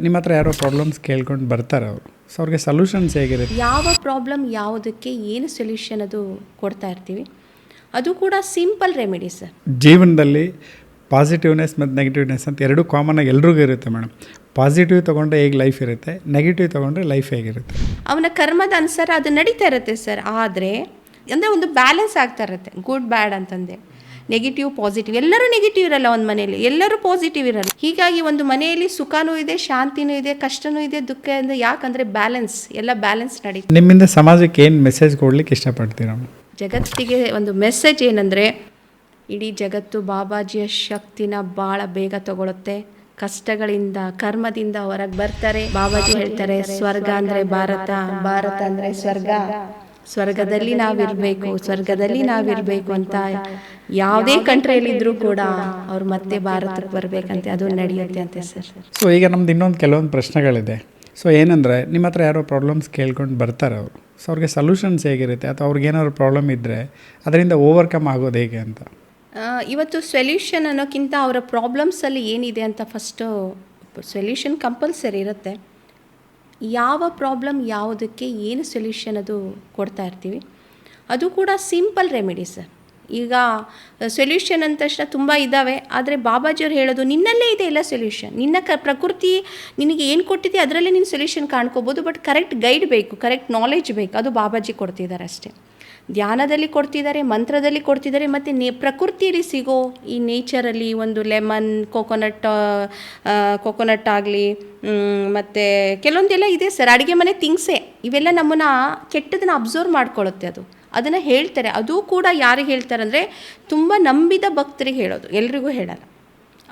ನಿಮ್ಮ ಹತ್ರ ಯಾರೋ ಪ್ರಾಬ್ಲಮ್ಸ್ ಕೇಳ್ಕೊಂಡು ಬರ್ತಾರೆ ಅವರು, ಸೊ ಅವ್ರಿಗೆ ಸೊಲ್ಯೂಷನ್ಸ್ ಹೇಗಿರುತ್ತೆ? ಯಾವ ಪ್ರಾಬ್ಲಮ್ ಯಾವುದಕ್ಕೆ ಏನು ಸೊಲ್ಯೂಷನ್ ಅದು ಕೊಡ್ತಾ ಇರ್ತೀವಿ. ಅದು ಕೂಡ ಸಿಂಪಲ್ ರೆಮಿಡಿ ಸರ್. ಜೀವನದಲ್ಲಿ ಪಾಸಿಟಿವ್ನೆಸ್ ಮತ್ತು ನೆಗೆಟಿವ್ನೆಸ್ ಅಂತ ಎರಡೂ ಕಾಮನ್ನಾಗಿ ಎಲ್ರಿಗೂ ಇರುತ್ತೆ ಮೇಡಮ್. ಪಾಸಿಟಿವ್ ತೊಗೊಂಡ್ರೆ ಹೇಗೆ ಲೈಫ್ ಇರುತ್ತೆ, ನೆಗೆಟಿವ್ ತೊಗೊಂಡ್ರೆ ಲೈಫ್ ಹೇಗಿರುತ್ತೆ? ಅವನ ಕರ್ಮದ ಅನುಸಾರ ಅದು ನಡೀತಾ ಇರುತ್ತೆ ಸರ್. ಆದರೆ ಅಂದರೆ ಒಂದು ಬ್ಯಾಲೆನ್ಸ್ ಆಗ್ತಾ ಇರುತ್ತೆ, ಗುಡ್ ಬ್ಯಾಡ್ ಅಂತಂದೆ, ನೆಗೆಟಿವ್ ಪಾಸಿಟಿವ್. ಎಲ್ಲರೂ ನೆಗೆಟಿವ್ ಇರಲ್ಲ ಒಂದು ಮನೆಯಲ್ಲಿ, ಎಲ್ಲರೂ ಪಾಸಿಟಿವ್ ಇರಲ್ಲ. ಹೀಗಾಗಿ ಒಂದು ಮನೆಯಲ್ಲಿ ಸುಖನೂ ಇದೆ, ಶಾಂತಿನೂ ಇದೆ, ಕಷ್ಟನೂ ಇದೆ, ದುಃಖ ಇದೆ. ಯಾಕಂದರೆ ಬ್ಯಾಲೆನ್ಸ್, ಎಲ್ಲ ಬ್ಯಾಲೆನ್ಸ್ ನಡೀತಾ. ನಿಮ್ಮಿಂದ ಸಮಾಜಕ್ಕೆ ಏನು ಮೆಸೇಜ್ ಕೊಡ್ಲಿಕ್ಕೆ ಇಷ್ಟಪಡ್ತೀರಾ? ಜಗತ್ತಿಗೆ ಒಂದು ಮೆಸೇಜ್ ಏನಂದರೆ, ಇಡೀ ಜಗತ್ತು ಬಾಬಾಜಿಯ ಶಕ್ತಿನ ಭಾಳ ಬೇಗ ತಗೊಳುತ್ತೆ. ಕಷ್ಟಗಳಿಂದ, ಕರ್ಮದಿಂದ ಹೊರಗೆ ಬರ್ತಾರೆ. ಬಾಬಾಜಿ ಹೇಳ್ತಾರೆ, ಸ್ವರ್ಗ ಅಂದರೆ ಭಾರತ, ಭಾರತ ಅಂದರೆ ಸ್ವರ್ಗ, ಸ್ವರ್ಗದಲ್ಲಿ ನಾವಿರಬೇಕು, ಸ್ವರ್ಗದಲ್ಲಿ ನಾವಿರಬೇಕು ಅಂತ ಯಾವುದೇ ಕಂಟ್ರಿಯಲ್ಲಿದ್ದರೂ ಕೂಡ ಅವ್ರು ಮತ್ತೆ ಭಾರತಕ್ಕೆ ಬರಬೇಕಂತೆ, ಅದು ನಡೆಯುತ್ತೆ ಅಂತೆ ಸರ್. ಸೊ ಈಗ ನಮ್ದು ಇನ್ನೊಂದು ಕೆಲವೊಂದು ಪ್ರಶ್ನೆಗಳಿದೆ. ಸೊ ಏನಂದರೆ, ನಿಮ್ಮ ಹತ್ರ ಯಾರೋ ಪ್ರಾಬ್ಲಮ್ಸ್ ಕೇಳ್ಕೊಂಡು ಬರ್ತಾರೆ ಅವರು, ಸೊ ಅವ್ರಿಗೆ ಸೊಲ್ಯೂಷನ್ಸ್ ಹೇಗಿರುತ್ತೆ, ಅಥವಾ ಅವ್ರಿಗೇನಾದ್ರು ಪ್ರಾಬ್ಲಮ್ ಇದ್ದರೆ ಅದರಿಂದ ಓವರ್ಕಮ್ ಆಗೋದು ಹೇಗೆ ಅಂತ? ಇವತ್ತು ಸೊಲ್ಯೂಷನ್ ಅನ್ನೋಕ್ಕಿಂತ ಅವರ ಪ್ರಾಬ್ಲಮ್ಸಲ್ಲಿ ಏನಿದೆ ಅಂತ ಫಸ್ಟು ಸೊಲ್ಯೂಷನ್ ಕಂಪಲ್ಸರಿ ಇರುತ್ತೆ. ಯಾವ ಪ್ರಾಬ್ಲಮ್ ಯಾವುದಕ್ಕೆ ಏನು ಸೊಲ್ಯೂಷನ್ ಅದು ಕೊಡ್ತಾ ಇರ್ತೀವಿ. ಅದು ಕೂಡ ಸಿಂಪಲ್ ರೆಮಿಡಿ ಸರ್. ಈಗ ಸೊಲ್ಯೂಷನ್ ಅಂದ ತಕ್ಷಣ ತುಂಬ ಇದ್ದಾವೆ, ಆದರೆ ಬಾಬಾಜಿಯವ್ರು ಹೇಳೋದು ನಿನ್ನಲ್ಲೇ ಇದೆ ಎಲ್ಲ ಸೊಲ್ಯೂಷನ್. ನಿನ್ನ ಪ್ರಕೃತಿ ನಿನಗೆ ಏನು ಕೊಟ್ಟಿದೆ ಅದರಲ್ಲೇ ನೀನು ಸೊಲ್ಯೂಷನ್ ಕಾಣ್ಕೋಬೋದು. ಬಟ್ ಕರೆಕ್ಟ್ ಗೈಡ್ ಬೇಕು, ಕರೆಕ್ಟ್ ನಾಲೆಜ್ ಬೇಕು. ಅದು ಬಾಬಾಜಿ ಕೊಡ್ತಿದ್ದಾರೆ ಅಷ್ಟೇ. ಧ್ಯಾನದಲ್ಲಿ ಕೊಡ್ತಿದ್ದಾರೆ, ಮಂತ್ರದಲ್ಲಿ ಕೊಡ್ತಿದ್ದಾರೆ, ಮತ್ತು ಪ್ರಕೃತಿಯಲ್ಲಿ ಸಿಗೋ ಈ ನೇಚರಲ್ಲಿ ಒಂದು ಲೆಮನ್, ಕೋಕೋನಟ್ ಆಗಲಿ, ಮತ್ತು ಕೆಲವೊಂದೆಲ್ಲ ಇದೆ ಸರ್, ಅಡುಗೆ ಮನೆ ಥಿಂಗ್ಸೇ. ಇವೆಲ್ಲ ನಮ್ಮನ್ನು ಕೆಟ್ಟದನ್ನು ಅಬ್ಸರ್ವ್ ಮಾಡ್ಕೊಳ್ಳುತ್ತೆ. ಅದನ್ನು ಹೇಳ್ತಾರೆ. ಅದು ಕೂಡ ಯಾರಿಗೆ ಹೇಳ್ತಾರೆ ಅಂದರೆ, ತುಂಬ ನಂಬಿದ ಭಕ್ತರಿಗೆ ಹೇಳೋದು, ಎಲ್ರಿಗೂ ಹೇಳಲ್ಲ.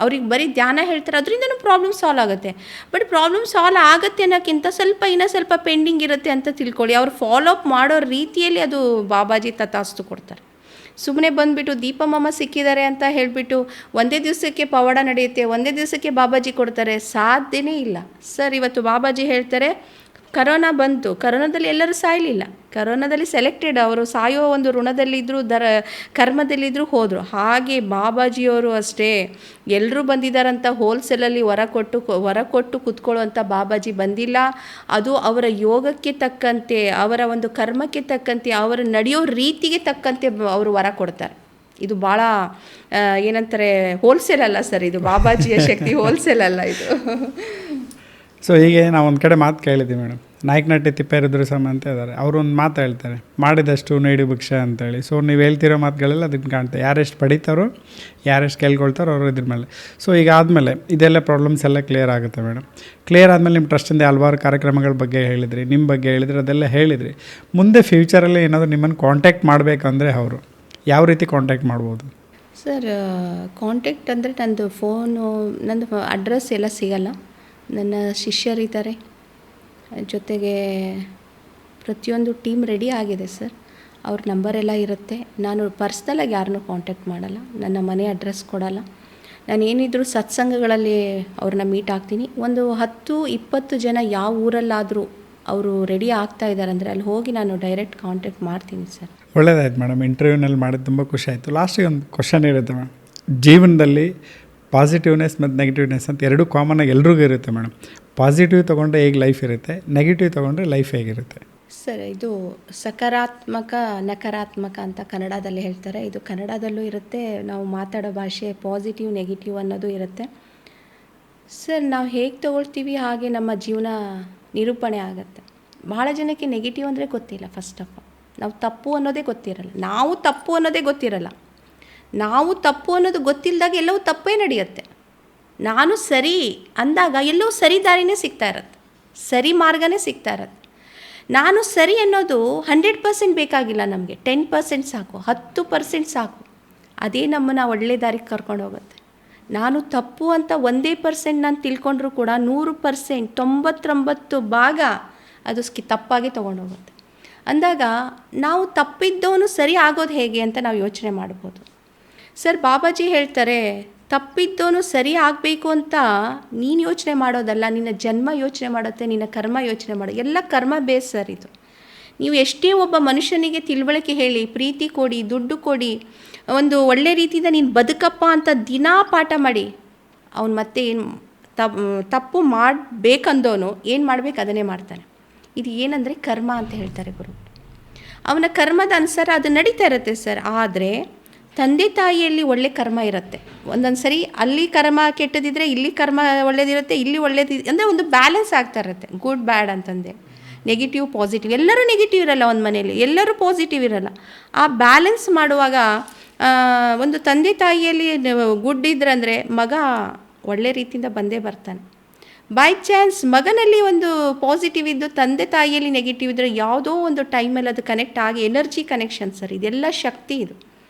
ಅವ್ರಿಗೆ ಬರೀ ಧ್ಯಾನ ಹೇಳ್ತಾರೆ, ಅದರಿಂದನೂ ಪ್ರಾಬ್ಲಮ್ ಸಾಲ್ವ್ ಆಗುತ್ತೆ. ಬಟ್ ಪ್ರಾಬ್ಲಮ್ ಸಾಲ್ವ್ ಆಗುತ್ತೆ ಅನ್ನೋಕ್ಕಿಂತ ಇನ್ನೂ ಸ್ವಲ್ಪ ಪೆಂಡಿಂಗ್ ಇರುತ್ತೆ ಅಂತ ತಿಳ್ಕೊಳ್ಳಿ. ಅವ್ರು ಫಾಲೋ ಅಪ್ ಮಾಡೋ ರೀತಿಯಲ್ಲಿ ಅದು ಬಾಬಾಜಿ ತಥಾಸ್ತು ಕೊಡ್ತಾರೆ. ಸುಮ್ಮನೆ ಬಂದುಬಿಟ್ಟು ದೀಪಮಾಮ ಸಿಕ್ಕಿದ್ದಾರೆ ಅಂತ ಹೇಳಿಬಿಟ್ಟು ಒಂದೇ ದಿವಸಕ್ಕೆ ಪವಾಡ ನಡೆಯುತ್ತೆ, ಒಂದೇ ದಿವಸಕ್ಕೆ ಬಾಬಾಜಿ ಕೊಡ್ತಾರೆ, ಸಾಧ್ಯನೇ ಇಲ್ಲ ಸರ್. ಇವತ್ತು ಬಾಬಾಜಿ ಹೇಳ್ತಾರೆ, ಕರೋನಾ ಬಂತು, ಕರೋನಾದಲ್ಲಿ ಎಲ್ಲರೂ ಸಾಯಲಿಲ್ಲ, ಕರೋನಾದಲ್ಲಿ ಸೆಲೆಕ್ಟೆಡ್, ಅವರು ಸಾಯೋ ಒಂದು ಋಣದಲ್ಲಿದ್ದರು, ಕರ್ಮದಲ್ಲಿದ್ದರು, ಹೋದರು. ಹಾಗೆ ಬಾಬಾಜಿಯವರು ಅಷ್ಟೇ, ಎಲ್ಲರೂ ಬಂದಿದ್ದಾರಂತ ಹೋಲ್ಸೇಲಲ್ಲಿ ಹೊರ ಕೊಟ್ಟು ಕೂತ್ಕೊಳ್ಳುವಂಥ ಬಾಬಾಜಿ ಬಂದಿಲ್ಲ. ಅದು ಅವರ ಯೋಗಕ್ಕೆ ತಕ್ಕಂತೆ, ಅವರ ಒಂದು ಕರ್ಮಕ್ಕೆ ತಕ್ಕಂತೆ, ಅವರ ನಡೆಯೋ ರೀತಿಗೆ ತಕ್ಕಂತೆ ಅವರು ವರ ಕೊಡ್ತಾರೆ. ಇದು ಭಾಳ ಏನಂತಾರೆ, ಹೋಲ್ಸೇಲ್ ಅಲ್ಲ ಸರ್, ಇದು ಬಾಬಾಜಿಯ ಶಕ್ತಿ ಹೋಲ್ಸೇಲ್ ಅಲ್ಲ ಇದು. ಸೊ ಹೀಗೆ ನಾವು ಒಂದು ಕಡೆ ಮಾತು ಕೇಳಿದ್ದೀವಿ ಮೇಡಮ್, ನಾಯಕನಟ್ಟಿ ತಿಪ್ಪೇರುದ್ರ ಸ್ವಾಮಿ ಅಂತ ಇದ್ದಾರೆ. ಅವರು ಒಂದು ಮಾತು ಹೇಳ್ತಾರೆ, ಮಾಡಿದಷ್ಟು ನೀಡಿ ಭಿಕ್ಷೆ ಅಂತೇಳಿ. ಸೊ ನೀವು ಹೇಳ್ತಿರೋ ಮಾತುಗಳೆಲ್ಲ ಅದಕ್ಕೆ ಕಾಣ್ತಾರೆ. ಯಾರೆಷ್ಟು ಪಡಿತಾರೋ, ಯಾರೆಷ್ಟು ಕೇಳ್ಕೊಳ್ತಾರೋ ಅವ್ರು ಇದ್ರ ಮೇಲೆ. ಸೊ ಈಗ ಆದಮೇಲೆ ಇದೆಲ್ಲ ಪ್ರಾಬ್ಲಮ್ಸ್ ಎಲ್ಲ ಕ್ಲಿಯರ್ ಆಗುತ್ತೆ ಮೇಡಮ್. ಕ್ಲಿಯರ್ ಆದಮೇಲೆ ನಿಮ್ಮ ಟ್ರಸ್ಟಿಂದ ಹಲವಾರು ಕಾರ್ಯಕ್ರಮಗಳ ಬಗ್ಗೆ ಹೇಳಿದ್ರಿ, ನಿಮ್ಮ ಬಗ್ಗೆ ಹೇಳಿದ್ರಿ, ಅದೆಲ್ಲ ಹೇಳಿದ್ರಿ. ಮುಂದೆ ಫ್ಯೂಚರಲ್ಲಿ ಏನಾದರೂ ನಿಮ್ಮನ್ನು ಕಾಂಟ್ಯಾಕ್ಟ್ ಮಾಡಬೇಕಂದ್ರೆ ಅವರು ಯಾವ ರೀತಿ ಕಾಂಟ್ಯಾಕ್ಟ್ ಮಾಡ್ಬೋದು ಸರ್? ಕಾಂಟ್ಯಾಕ್ಟ್ ಅಂದರೆ ನಂದು ಫೋನು, ನಂದು ಅಡ್ರೆಸ್ ಎಲ್ಲ ಸಿಗಲ್ಲ. ನನ್ನ ಶಿಷ್ಯರಿದ್ದಾರೆ, ಜೊತೆಗೆ ಪ್ರತಿಯೊಂದು ಟೀಮ್ ರೆಡಿ ಆಗಿದೆ ಸರ್. ಅವ್ರ ನಂಬರೆಲ್ಲ ಇರುತ್ತೆ. ನಾನು ಪರ್ಸ್ನಲಾಗಿ ಯಾರನ್ನೂ ಕಾಂಟ್ಯಾಕ್ಟ್ ಮಾಡಲ್ಲ, ನನ್ನ ಮನೆ ಅಡ್ರೆಸ್ ಕೊಡಲ್ಲ. ನಾನು ಏನಿದ್ರು ಸತ್ಸಂಗಗಳಲ್ಲಿ ಅವ್ರನ್ನ ಮೀಟ್ ಆಗ್ತೀನಿ. ಒಂದು 10-20 ಜನ ಯಾವ ಊರಲ್ಲಾದರೂ ಅವರು ರೆಡಿ ಆಗ್ತಾ ಇದ್ದಾರೆ ಅಂದರೆ ಅಲ್ಲಿ ಹೋಗಿ ನಾನು ಡೈರೆಕ್ಟ್ ಕಾಂಟ್ಯಾಕ್ಟ್ ಮಾಡ್ತೀನಿ ಸರ್. ಒಳ್ಳೆಯದಾಯ್ತು ಮೇಡಮ್, ಇಂಟರ್ವ್ಯೂನಲ್ಲಿ ಮಾಡಿದ್ದು ತುಂಬ ಖುಷಿ ಆಯಿತು. ಲಾಸ್ಟಿಗೆ ಒಂದು ಕ್ವಶನ್ ಇರುತ್ತೆ ಮೇಡಮ್. ಜೀವನದಲ್ಲಿ ಪಾಸಿಟಿವ್ನೆಸ್ ಮತ್ತು ನೆಗೆಟಿವ್ನೆಸ್ ಅಂತ ಎರಡೂ ಕಾಮನ್ನಾಗಿ ಎಲ್ರಿಗೂ ಇರುತ್ತೆ ಮೇಡಮ್. ಪಾಸಿಟಿವ್ ತೊಗೊಂಡ್ರೆ ಹೇಗೆ ಲೈಫ್ ಇರುತ್ತೆ, ನೆಗೆಟಿವ್ ತೊಗೊಂಡ್ರೆ ಲೈಫ್ ಹೇಗಿರುತ್ತೆ? ಸರ್, ಇದು ಸಕಾರಾತ್ಮಕ, ನಕಾರಾತ್ಮಕ ಅಂತ ಕನ್ನಡದಲ್ಲಿ ಹೇಳ್ತಾರೆ. ಇದು ಕನ್ನಡದಲ್ಲೂ ಇರುತ್ತೆ, ನಾವು ಮಾತಾಡೋ ಭಾಷೆ ಪಾಸಿಟಿವ್ ನೆಗೆಟಿವ್ ಅನ್ನೋದು ಇರುತ್ತೆ ಸರ್. ನಾವು ಹೇಗೆ ತೊಗೊಳ್ತೀವಿ ಹಾಗೆ ನಮ್ಮ ಜೀವನ ನಿರೂಪಣೆ ಆಗುತ್ತೆ. ಭಾಳ ಜನಕ್ಕೆ ನೆಗೆಟಿವ್ ಅಂದರೆ ಗೊತ್ತಿಲ್ಲ. ಫಸ್ಟ್ ಆಫ್ ಆಲ್ ನಾವು ತಪ್ಪು ಅನ್ನೋದೇ ಗೊತ್ತಿರಲ್ಲ, ನಾವು ತಪ್ಪು ಅನ್ನೋದು ಗೊತ್ತಿಲ್ಲದಾಗ ಎಲ್ಲವೂ ತಪ್ಪೇ ನಡೆಯುತ್ತೆ. ನಾನು ಸರಿ ಅಂದಾಗ ಎಲ್ಲವೂ ಸರಿ ದಾರಿನೇ ಸಿಗ್ತಾ ಇರುತ್ತೆ, ಸರಿ ಮಾರ್ಗನೇ ಸಿಗ್ತಾ ಇರುತ್ತೆ. ನಾನು ಸರಿ ಅನ್ನೋದು 100% ಬೇಕಾಗಿಲ್ಲ, ನಮಗೆ 10% ಸಾಕು, 10% ಸಾಕು. ಅದೇ ನಮ್ಮನ್ನು ಒಳ್ಳೆ ದಾರಿಗೆ ಕರ್ಕೊಂಡು ಹೋಗುತ್ತೆ. ನಾನು ತಪ್ಪು ಅಂತ 1% ನಾನು ತಿಳ್ಕೊಂಡ್ರೂ ಕೂಡ 100%, 99 ಭಾಗ ಅದು ತಪ್ಪಾಗಿ ತೊಗೊಂಡೋಗುತ್ತೆ. ಅಂದಾಗ ನಾವು ತಪ್ಪಿದ್ದವನು ಸರಿ ಆಗೋದು ಹೇಗೆ ಅಂತ ನಾವು ಯೋಚನೆ ಮಾಡ್ಬೋದು ಸರ್. ಬಾಬಾಜಿ ಹೇಳ್ತಾರೆ, ತಪ್ಪಿದ್ದವನು ಸರಿ ಆಗಬೇಕು ಅಂತ ನೀನು ಯೋಚನೆ ಮಾಡೋದಲ್ಲ, ನಿನ್ನ ಜನ್ಮ ಯೋಚನೆ ಮಾಡುತ್ತೆ, ನಿನ್ನ ಕರ್ಮ ಯೋಚನೆ ಮಾಡೋ, ಎಲ್ಲ ಕರ್ಮ ಬೇಸ್ ಸರ್ ಇದು. ನೀವು ಎಷ್ಟೇ ಒಬ್ಬ ಮನುಷ್ಯನಿಗೆ ತಿಳುವಳಿಕೆ ಹೇಳಿ, ಪ್ರೀತಿ ಕೊಡಿ, ದುಡ್ಡು ಕೊಡಿ, ಒಂದು ಒಳ್ಳೆ ರೀತಿಯಿಂದ ನೀನು ಬದುಕಪ್ಪ ಅಂತ ದಿನಾ ಪಾಠ ಮಾಡಿ, ಅವನು ಮತ್ತೆ ಏನು ತಪ್ಪು ಮಾಡಬೇಕಂದೋನು ಏನು ಮಾಡಬೇಕು ಅದನ್ನೇ ಮಾಡ್ತಾನೆ. ಇದು ಏನಂದರೆ ಕರ್ಮ ಅಂತ ಹೇಳ್ತಾರೆ ಗುರು. ಅವನ ಕರ್ಮದ ಅನುಸಾರ ಅದು ನಡೀತಾ ಇರುತ್ತೆ ಸರ್. ಆದರೆ ತಂದೆ ತಾಯಿಯಲ್ಲಿ ಒಳ್ಳೆ ಕರ್ಮ ಇರುತ್ತೆ. ಒಂದೊಂದು ಸರಿ ಅಲ್ಲಿ ಕರ್ಮ ಕೆಟ್ಟದಿದ್ದರೆ ಇಲ್ಲಿ ಕರ್ಮ ಒಳ್ಳೇದಿರುತ್ತೆ, ಇಲ್ಲಿ ಅಂದರೆ ಒಂದು ಬ್ಯಾಲೆನ್ಸ್ ಆಗ್ತಾ ಇರುತ್ತೆ. ಗುಡ್ ಬ್ಯಾಡ್ ಅಂತಂದೆ, ನೆಗೆಟಿವ್ ಪಾಸಿಟಿವ್, ಎಲ್ಲರೂ ನೆಗೆಟಿವ್ ಇರಲ್ಲ ಒಂದು ಮನೆಯಲ್ಲಿ, ಎಲ್ಲರೂ ಪಾಸಿಟಿವ್ ಇರಲ್ಲ. ಆ ಬ್ಯಾಲೆನ್ಸ್ ಮಾಡುವಾಗ ಒಂದು ತಂದೆ ತಾಯಿಯಲ್ಲಿ ಗುಡ್ ಇದ್ರಂದರೆ ಮಗ ಒಳ್ಳೆ ರೀತಿಯಿಂದ ಬಂದೇ ಬರ್ತಾನೆ. ಬೈ ಚಾನ್ಸ್ ಮಗನಲ್ಲಿ ಒಂದು ಪಾಸಿಟಿವ್ ಇದ್ದು ತಂದೆ ತಾಯಿಯಲ್ಲಿ ನೆಗೆಟಿವ್ ಇದ್ದರೆ ಯಾವುದೋ ಒಂದು ಟೈಮಲ್ಲಿ ಅದು ಕನೆಕ್ಟ್ ಆಗಿ ಎನರ್ಜಿ ಕನೆಕ್ಷನ್ ಸರ್, ಇದೆಲ್ಲ ಶಕ್ತಿ ಇದು.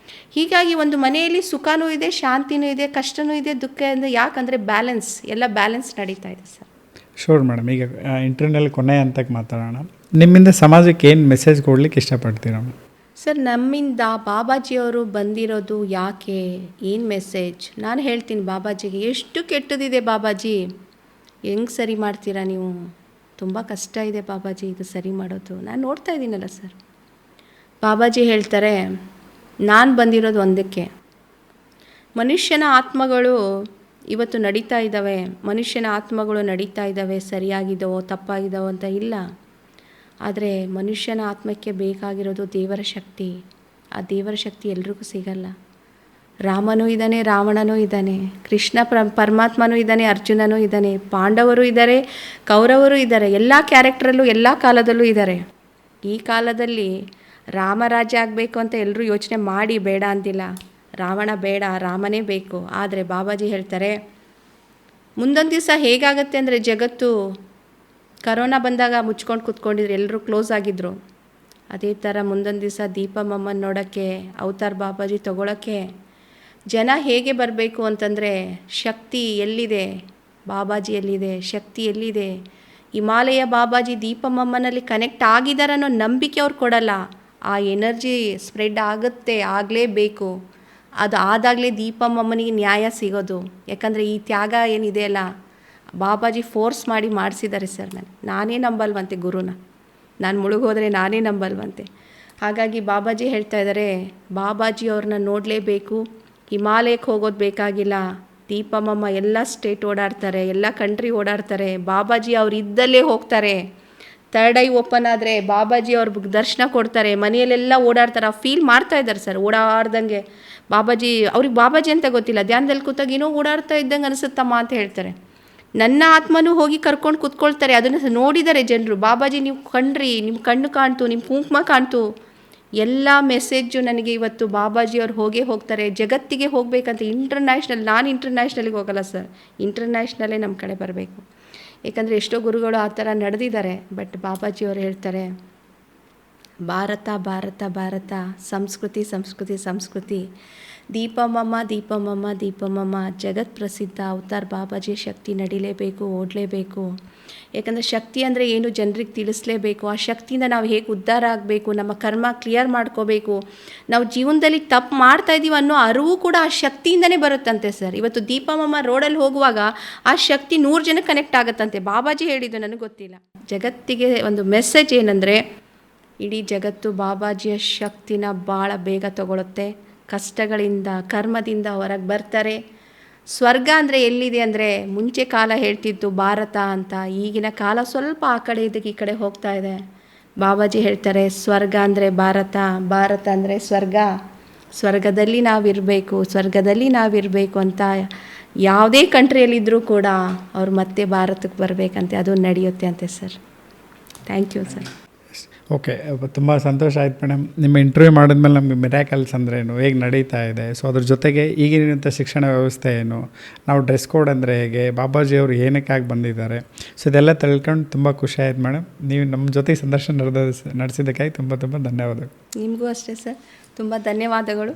ಹೀಗಾಗಿ ಒಂದು ಮನೆಯಲ್ಲಿ ಸುಖನೂ ಇದೆ, ಶಾಂತಿನೂ ಇದೆ, ಕಷ್ಟನೂ ಇದೆ, ದುಃಖ ಇದೆ. ಯಾಕಂದರೆ ಬ್ಯಾಲೆನ್ಸ್, ಎಲ್ಲ ಬ್ಯಾಲೆನ್ಸ್ ನಡೀತಾ ಇದೆ ಸರ್. ಶೋರ್ ಮೇಡಮ್, ಈಗ ಇಂಟರ್ನಲ್ ಕೊನೆ ಅಂತಕ್ಕೆ ಮಾತಾಡೋಣ. ನಿಮ್ಮಿಂದ ಸಮಾಜಕ್ಕೆ ಏನು ಮೆಸೇಜ್ ಕೊಡ್ಲಿಕ್ಕೆ ಇಷ್ಟಪಡ್ತೀರಾ ಸರ್? ನಮ್ಮಿಂದ ಬಾಬಾಜಿಯವರು ಬಂದಿರೋದು ಯಾಕೆ, ಏನು ಮೆಸೇಜ್? ನಾನು ಹೇಳ್ತೀನಿ ಬಾಬಾಜಿಗೆ, ಎಷ್ಟು ಕೆಟ್ಟದಿದೆ ಬಾಬಾಜಿ, ಹೆಂಗೆ ಸರಿ ಮಾಡ್ತೀರಾ ನೀವು? ತುಂಬ ಕಷ್ಟ ಇದೆ ಬಾಬಾಜಿ ಇದು ಸರಿ ಮಾಡೋದು. ನಾನು ನೋಡ್ತಾ ಇದ್ದೀನಲ್ಲ ಸರ್. ಬಾಬಾಜಿ ಹೇಳ್ತಾರೆ, ನಾನು ಬಂದಿರೋದು ಒಂದಕ್ಕೆ. ಮನುಷ್ಯನ ಆತ್ಮಗಳು ಇವತ್ತು ನಡೀತಾ ಇದ್ದಾವೆ, ಮನುಷ್ಯನ ಆತ್ಮಗಳು ನಡೀತಾ ಇದ್ದಾವೆ, ಸರಿಯಾಗಿದ್ದಾವೋ ತಪ್ಪಾಗಿದ್ದಾವೋ ಅಂತ ಇಲ್ಲ. ಆದರೆ ಮನುಷ್ಯನ ಆತ್ಮಕ್ಕೆ ಬೇಕಾಗಿರೋದು ದೇವರ ಶಕ್ತಿ. ಆ ದೇವರ ಶಕ್ತಿ ಎಲ್ರಿಗೂ ಸಿಗಲ್ಲ. ರಾಮನೂ ಇದ್ದಾನೆ, ರಾವಣನೂ ಇದ್ದಾನೆ, ಕೃಷ್ಣ ಪರಮಾತ್ಮನೂ ಇದ್ದಾನೆ, ಅರ್ಜುನನೂ ಇದ್ದಾನೆ, ಪಾಂಡವರು ಇದ್ದಾರೆ, ಕೌರವರು ಇದ್ದಾರೆ, ಎಲ್ಲ ಕ್ಯಾರೆಕ್ಟ್ರಲ್ಲೂ ಎಲ್ಲ ಕಾಲದಲ್ಲೂ ಇದ್ದಾರೆ. ಈ ಕಾಲದಲ್ಲಿ ರಾಮರಾಜ್ಯ ಆಗಬೇಕು ಅಂತ ಎಲ್ಲರೂ ಯೋಚನೆ ಮಾಡಿ ಬೇಡ ಅಂತಿಲ್ಲ. ರಾವಣ ಬೇಡ, ರಾಮನೇ ಬೇಕು. ಆದರೆ ಬಾಬಾಜಿ ಹೇಳ್ತಾರೆ, ಮುಂದೊಂದು ದಿವಸ ಹೇಗಾಗತ್ತೆ ಅಂದರೆ, ಜಗತ್ತು ಕರೋನಾ ಬಂದಾಗ ಮುಚ್ಕೊಂಡು ಕೂತ್ಕೊಂಡಿದ್ರು, ಎಲ್ಲರೂ ಕ್ಲೋಸ್ ಆಗಿದ್ದರು. ಅದೇ ಥರ ಮುಂದೊಂದು ದಿವಸ ದೀಪಮ್ಮನ ನೋಡೋಕ್ಕೆ, ಅವತಾರ್ ಬಾಬಾಜಿ ತೊಗೊಳಕ್ಕೆ ಜನ ಹೇಗೆ ಬರಬೇಕು ಅಂತಂದರೆ, ಶಕ್ತಿ ಎಲ್ಲಿದೆ ಬಾಬಾಜಿಯಲ್ಲಿದೆ, ಶಕ್ತಿ ಎಲ್ಲಿದೆ. ಹಿಮಾಲಯ ಬಾಬಾಜಿ ದೀಪಮ್ಮನಲ್ಲಿ ಕನೆಕ್ಟ್ ಆಗಿದ್ದಾರೆ ಅನ್ನೋ ನಂಬಿಕೆ ಅವ್ರು ಕೊಡಲ್ಲ. ಆ ಎನರ್ಜಿ ಸ್ಪ್ರೆಡ್ ಆಗುತ್ತೆ, ಆಗಲೇಬೇಕು. ಅದು ಆದಾಗಲೇ ದೀಪಮ್ಮನಿಗೆ ನ್ಯಾಯ ಸಿಗೋದು. ಯಾಕಂದರೆ ಈ ತ್ಯಾಗ ಏನಿದೆ ಅಲ್ಲ, ಬಾಬಾಜಿ ಫೋರ್ಸ್ ಮಾಡಿ ಮಾಡಿಸಿದ್ದಾರೆ ಸರ್. ನಾನೇ ನಂಬಲ್ವಂತೆ ಗುರುನ, ನಾನು ಮುಳುಗೋದ್ರೆ ನಾನೇ ನಂಬಲ್ವಂತೆ. ಹಾಗಾಗಿ ಬಾಬಾಜಿ ಹೇಳ್ತಾ ಇದ್ದಾರೆ, ಬಾಬಾಜಿ ಅವ್ರನ್ನ ನೋಡಲೇಬೇಕು. ಹಿಮಾಲಯಕ್ಕೆ ಹೋಗೋದು ಬೇಕಾಗಿಲ್ಲ. ದೀಪಮ್ಮ ಎಲ್ಲ ಸ್ಟೇಟ್ ಓಡಾಡ್ತಾರೆ, ಎಲ್ಲ ಕಂಟ್ರಿ ಓಡಾಡ್ತಾರೆ. ಬಾಬಾಜಿ ಅವ್ರು ಇದ್ದಲ್ಲೇ ಹೋಗ್ತಾರೆ. ಥರ್ಡ್ ಐ ಓಪನ್ ಆದರೆ ಬಾಬಾಜಿ ಅವ್ರ ದರ್ಶನ ಕೊಡ್ತಾರೆ. ಮನೆಯಲ್ಲೆಲ್ಲ ಓಡಾಡ್ತಾರೆ. ಫೀಲ್ ಮಾಡ್ತಾ ಇದ್ದಾರೆ ಸರ್, ಓಡಾಡ್ದಂಗೆ. ಬಾಬಾಜಿ ಅವ್ರಿಗೆ ಬಾಬಾಜಿ ಅಂತ ಗೊತ್ತಿಲ್ಲ, ಧ್ಯಾನದಲ್ಲಿ ಕೂತಾಗ ಏನೋ ಓಡಾಡ್ತಾ ಇದ್ದಂಗೆ ಅನಿಸುತ್ತಮ್ಮ ಅಂತ ಹೇಳ್ತಾರೆ. ನನ್ನ ಆತ್ಮನೂ ಹೋಗಿ ಕರ್ಕೊಂಡು ಕೂತ್ಕೊಳ್ತಾರೆ. ಅದನ್ನು ನೋಡಿದ್ದಾರೆ ಜನರು. ಬಾಬಾಜಿ ನೀವು ಕಂಡ್ರಿ, ನಿಮ್ಮ ಕಣ್ಣು ಕಾಣ್ತು, ನಿಮ್ಮ ಕುಂಕುಮ ಕಾಣ್ತು. ಎಲ್ಲ ಮೆಸೇಜು ನನಗೆ ಇವತ್ತು ಬಾಬಾಜಿಯವ್ರು ಹೋಗ್ತಾರೆ. ಜಗತ್ತಿಗೆ ಹೋಗಬೇಕಂತ ಇಂಟರ್ನ್ಯಾಷನಲ್, ನಾನು ಇಂಟರ್ನ್ಯಾಷನಲಿಗೆ ಹೋಗಲ್ಲ ಸರ್, ಇಂಟರ್ನ್ಯಾಷನಲ್ಲೇ ನಮ್ಮ ಕಡೆ ಬರಬೇಕು. ಏಕೆಂದರೆ ಎಷ್ಟೋ ಗುರುಗಳು ಆ ಥರ ನಡೆದಿದ್ದಾರೆ. ಬಟ್ ಬಾಬಾಜಿಯವರು ಹೇಳ್ತಾರೆ, ಭಾರತ ಭಾರತ ಭಾರತ, ಸಂಸ್ಕೃತಿ ಸಂಸ್ಕೃತಿ ಸಂಸ್ಕೃತಿ, ದೀಪಮ್ಮ ದೀಪಮ್ಮ ದೀಪಮ್ಮ, ಜಗತ್ ಪ್ರಸಿದ್ಧ ಅವತಾರ್ ಬಾಬಾಜಿ ಶಕ್ತಿ ನಡಿಲೇಬೇಕು, ಓಡಲೇಬೇಕು. ಯಾಕಂದರೆ ಶಕ್ತಿ ಅಂದರೆ ಏನು ಜನರಿಗೆ ತಿಳಿಸ್ಲೇಬೇಕು. ಆ ಶಕ್ತಿಯಿಂದ ನಾವು ಹೇಗೆ ಉದ್ಧಾರ ಆಗಬೇಕು, ನಮ್ಮ ಕರ್ಮ ಕ್ಲಿಯರ್ ಮಾಡ್ಕೋಬೇಕು, ನಾವು ಜೀವನದಲ್ಲಿ ತಪ್ಪು ಮಾಡ್ತಾ ಇದ್ದೀವಿ ಅನ್ನೋ ಅರಿವು ಕೂಡ ಆ ಶಕ್ತಿಯಿಂದನೇ ಬರುತ್ತಂತೆ ಸರ್. ಇವತ್ತು ದೀಪಮ್ಮ ರೋಡಲ್ಲಿ ಹೋಗುವಾಗ ಆ ಶಕ್ತಿ 100 ಜನಕ್ಕೆ ಕನೆಕ್ಟ್ ಆಗುತ್ತಂತೆ. ಬಾಬಾಜಿ ಹೇಳಿದ್ದು ನನಗೆ ಗೊತ್ತಿಲ್ಲ. ಜಗತ್ತಿಗೆ ಒಂದು ಮೆಸೇಜ್ ಏನಂದರೆ, ಇಡೀ ಜಗತ್ತು ಬಾಬಾಜಿಯ ಶಕ್ತಿನ ಭಾಳ ಬೇಗ ತಗೊಳುತ್ತೆ. ಕಷ್ಟಗಳಿಂದ, ಕರ್ಮದಿಂದ ಹೊರಗೆ ಬರ್ತಾರೆ. ಸ್ವರ್ಗ ಅಂದರೆ ಎಲ್ಲಿದೆ ಅಂದರೆ, ಮುಂಚೆ ಕಾಲ ಹೇಳ್ತಿತ್ತು ಭಾರತ ಅಂತ, ಈಗಿನ ಕಾಲ ಸ್ವಲ್ಪ ಆ ಕಡೆ ಇದಕ್ಕೆ ಈ ಕಡೆ ಹೋಗ್ತಾ ಇದೆ. ಬಾಬಾಜಿ ಹೇಳ್ತಾರೆ, ಸ್ವರ್ಗ ಅಂದರೆ ಭಾರತ, ಭಾರತ ಅಂದರೆ ಸ್ವರ್ಗ, ಸ್ವರ್ಗದಲ್ಲಿ ನಾವಿರಬೇಕು, ಸ್ವರ್ಗದಲ್ಲಿ ನಾವಿರಬೇಕು ಅಂತ. ಯಾವುದೇ ಕಂಟ್ರಿಯಲ್ಲಿದ್ದರೂ ಕೂಡ ಅವ್ರು ಮತ್ತೆ ಭಾರತಕ್ಕೆ ಬರಬೇಕಂತೆ, ಅದು ನಡೆಯುತ್ತೆ ಅಂತೆ sir. Thank you sir. Okay, ತುಂಬ ಸಂತೋಷ ಆಯ್ತು ಮೇಡಮ್. ನಿಮ್ಮ ಇಂಟರ್ವ್ಯೂ ಮಾಡಿದ್ಮೇಲೆ ನಮಗೆ ಮಿರಾಕಲ್ಸ್ ಅಂದರೆ ಏನು, ಹೇಗೆ ನಡೀತಾ ಇದೆ, ಸೊ ಅದ್ರ ಜೊತೆಗೆ ಈಗಿನಂಥ ಶಿಕ್ಷಣ ವ್ಯವಸ್ಥೆ ಏನು, ನಾವು ಡ್ರೆಸ್ ಕೋಡ್ ಅಂದರೆ ಹೇಗೆ, ಬಾಬಾಜಿಯವರು ಏನಕ್ಕಾಗಿ ಬಂದಿದ್ದಾರೆ, ಸೊ ಇದೆಲ್ಲ ತಿಳ್ಕೊಂಡು ತುಂಬ ಖುಷಿ ಆಯ್ತು ಮೇಡಮ್. ನೀವು ನಮ್ಮ ಜೊತೆ ಸಂದರ್ಶನ ನಡೆಸಿದ್ದಕ್ಕಾಗಿ ತುಂಬ ತುಂಬ ಧನ್ಯವಾದಗಳು. ನಿಮಗೂ ಅಷ್ಟೇ ಸರ್, ತುಂಬ ಧನ್ಯವಾದಗಳು.